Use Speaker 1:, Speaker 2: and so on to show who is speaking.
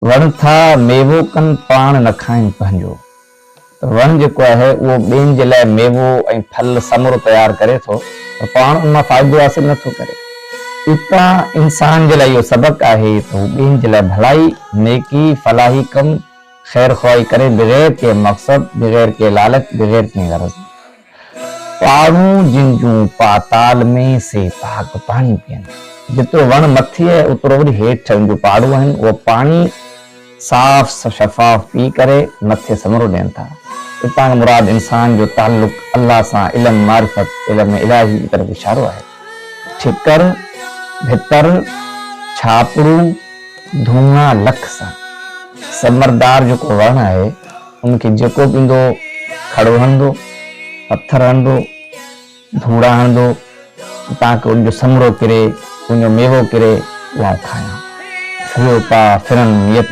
Speaker 1: वण था मेवो कनि पाण न खाइनि पंहिंजो। त वण जेको आहे उहो ॿियनि जे लाइ मेवो ऐं फल समूरो तयारु करे थो, पर पाण उन मां फ़ाइदो हासिल नथो करे। इतां इंसान जे लाइ इहो सबक़ु आहे त हू ॿियनि जे लाइ भलाई, नेकी, फलाही कमु, ख़ैर ख़्वाही करे बग़ैर के मक़सद, बग़ैर के लालच, बग़ैर के गरज। पाणू जिन जूं पाताल में से पाक पाणी पीअनि। जेतिरो वण मथे आहे ओतिरो वरी हेठि जो पहाड़ू आहिनि उहो पाणी साफ़ शफ़ाफ़ पी करे मथे समरो ॾियनि था। इतां मुराद इंसान जो ताल्लुक़ अल्लाह सां इल्म मारिफत, इल्म इलाही जी तरफ़ इशारो आहे। ठिकर, भितर, छापड़ू, धुआं लख सां समरदार जेको वण आहे उनखे जेको पींदो खड़ो हणंदो, पत्थर हणंदो, धूड़ा हणंदो, ताकि उनजो समरो किरे, उनजो मेवो किरे, उहा खायां। फिरो पा फिरन नियत